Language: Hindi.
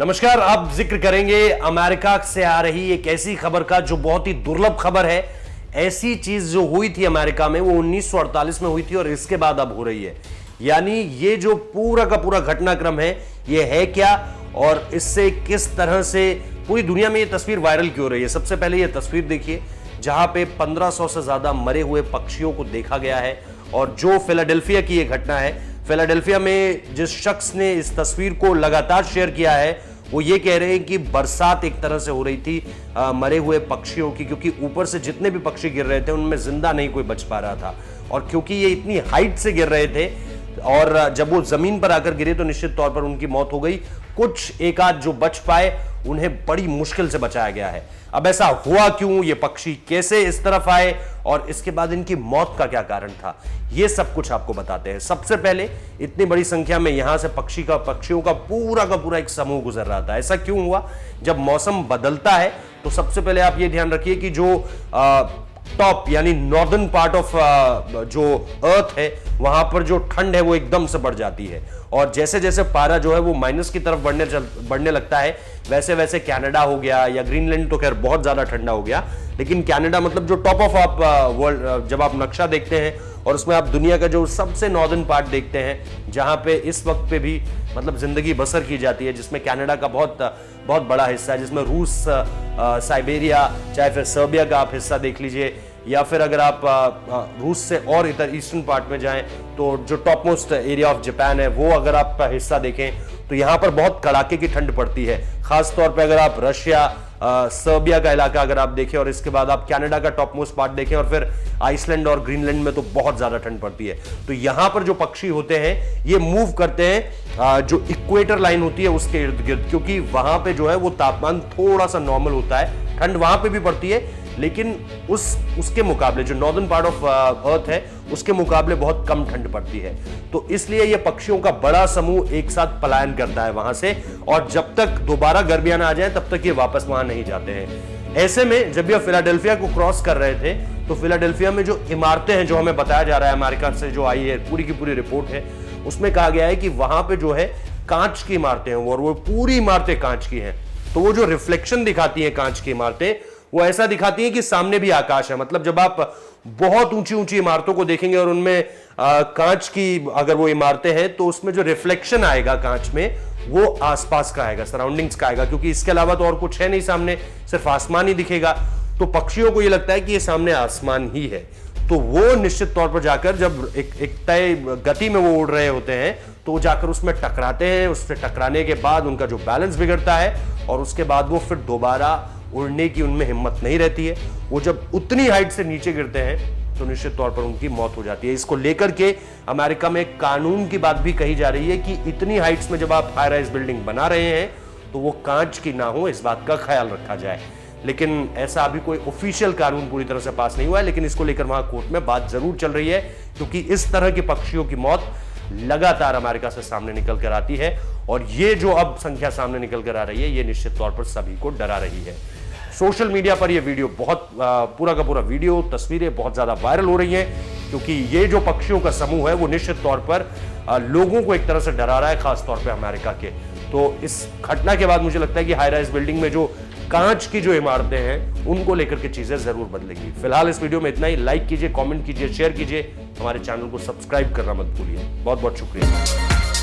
नमस्कार। अब जिक्र करेंगे अमेरिका से आ रही एक ऐसी खबर का जो बहुत ही दुर्लभ खबर है। ऐसी चीज जो हुई थी अमेरिका में वो 1948 में हुई थी और इसके बाद अब हो रही है। यानी ये जो पूरा का पूरा घटनाक्रम है ये है क्या और इससे किस तरह से पूरी दुनिया में ये तस्वीर वायरल क्यों हो रही है। सबसे पहले ये तस्वीर देखिए जहां पे 1500 से ज्यादा मरे हुए पक्षियों को देखा गया है। और जो फिलाडेल्फिया की ये घटना है, फिलाडेल्फिया में जिस शख्स ने इस तस्वीर को लगातार शेयर किया है वो ये कह रहे हैं कि बरसात एक तरह से हो रही थी मरे हुए पक्षियों की, क्योंकि ऊपर से जितने भी पक्षी गिर रहे थे उनमें जिंदा नहीं कोई बच पा रहा था। और क्योंकि ये इतनी हाइट से गिर रहे थे और जब वो जमीन पर आकर गिरे तो निश्चित तौर पर उनकी मौत हो गई। कुछ एक आध जो बच पाए उन्हें बड़ी मुश्किल से बचाया गया है। अब ऐसा हुआ क्यों, ये पक्षी कैसे इस तरफ आए और इसके बाद इनकी मौत का क्या कारण था, ये सब कुछ आपको बताते हैं। सबसे पहले इतनी बड़ी संख्या में यहां से पक्षियों का पूरा एक समूह गुजर रहा था। ऐसा क्यों हुआ? जब मौसम बदलता है तो सबसे पहले आप ये ध्यान रखिए कि जो टॉप यानी नॉर्दर्न पार्ट ऑफ जो अर्थ है वहां पर जो ठंड है वो एकदम से बढ़ जाती है। और जैसे जैसे पारा जो है वो माइनस की तरफ बढ़ने लगता है वैसे वैसे कनाडा हो गया या ग्रीनलैंड तो खैर बहुत ज्यादा ठंडा हो गया, लेकिन कनाडा मतलब जो टॉप ऑफ आप वर्ल्ड जब आप नक्शा देखते हैं और उसमें आप दुनिया का जो सबसे नॉर्दर्न पार्ट देखते हैं जहां पे इस वक्त पे भी मतलब जिंदगी बसर की जाती है, जिसमें कनाडा का बहुत बड़ा हिस्सा है, जिसमें रूस, साइबेरिया, चाहे फिर सर्बिया का आप हिस्सा देख लीजिए या फिर अगर आप रूस से और इधर ईस्टर्न पार्ट में जाएं तो जो top most area of Japan है वो अगर आप हिस्सा देखें तो यहां पर बहुत कड़ाके की ठंड पड़ती है। खास तौर पे अगर आप रशिया, सर्बिया का इलाका अगर आप देखें और इसके बाद आप कनाडा का टॉप मोस्ट पार्ट देखें और फिर आइसलैंड और ग्रीनलैंड में तो बहुत ज्यादा ठंड पड़ती है। तो यहां पर जो पक्षी होते हैं ये मूव करते हैं जो इक्वेटर लाइन होती है उसके इर्द गिर्द, क्योंकि वहां पे जो है वो तापमान थोड़ा सा नॉर्मल होता है। ठंड वहां पे भी पड़ती है लेकिन उसके मुकाबले जो नॉर्दर्न पार्ट ऑफ अर्थ है उसके मुकाबले बहुत कम ठंड पड़ती है। तो इसलिए ये पक्षियों का बड़ा समूह एक साथ पलायन करता है वहां से और जब तक दोबारा गर्मियां ना आ जाए तब तक ये वापस वहां नहीं जाते हैं। ऐसे में जब ये फिलाडेल्फिया को क्रॉस कर रहे थे तो फिलाडेल्फिया में जो इमारतें हैं, जो हमें बताया जा रहा है अमेरिका से जो आई है पूरी की पूरी रिपोर्ट है, उसमें कहा गया है कि वहां पे जो है कांच की इमारतें हैं और वो पूरी इमारतें कांच की हैं। तो वो जो रिफ्लेक्शन दिखाती है कांच की इमारतें वो ऐसा दिखाती है कि सामने भी आकाश है। मतलब जब आप बहुत ऊंची ऊंची इमारतों को देखेंगे और उनमें कांच की अगर वो इमारतें हैं तो उसमें जो रिफ्लेक्शन आएगा कांच में वो आसपास का आएगा, सराउंडिंग्स का आएगा, क्योंकि इसके अलावा तो और कुछ है नहीं सामने, सिर्फ आसमान ही दिखेगा। तो पक्षियों को ये लगता है कि ये सामने आसमान ही है। तो वो निश्चित तौर पर जाकर जब एक तय गति में वो उड़ रहे होते हैं तो जाकर उसमें टकराते हैं। उससे टकराने के बाद उनका जो बैलेंस बिगड़ता है और उसके बाद वो फिर दोबारा उड़ने की उनमें हिम्मत नहीं रहती है। वो जब उतनी हाइट से नीचे गिरते हैं तो निश्चित तौर पर उनकी मौत हो जाती है। इसको लेकर के अमेरिका में कानून की बात भी कही जा रही है कि इतनी हाइट्स में जब आप हाई राइज बिल्डिंग बना रहे हैं तो वो कांच की ना हो, इस बात का ख्याल रखा जाए। लेकिन ऐसा अभी कोई ऑफिशियल कानून पूरी तरह से पास नहीं हुआ है, लेकिन इसको लेकर वहां कोर्ट में बात जरूर चल रही है, क्योंकि इस तरह के पक्षियों की मौत लगातार अमेरिका से सामने निकल कर आती है और ये जो अब संख्या सामने निकल कर आ रही है ये निश्चित तौर पर सभी को डरा रही है। सोशल मीडिया पर ये वीडियो बहुत पूरा का पूरा वीडियो, तस्वीरें बहुत ज्यादा वायरल हो रही हैं, क्योंकि ये जो पक्षियों का समूह है वो निश्चित तौर पर लोगों को एक तरह से डरा रहा है, खास तौर पे अमेरिका के। तो इस घटना के बाद मुझे लगता है कि हाई राइज बिल्डिंग में जो कांच की जो इमारतें हैं उनको लेकर के चीजें जरूर बदलेंगी। फिलहाल इस वीडियो में इतना ही। लाइक कीजिए, कमेंट कीजिए, शेयर कीजिए, हमारे चैनल को सब्सक्राइब करना मत भूलिए। बहुत बहुत शुक्रिया।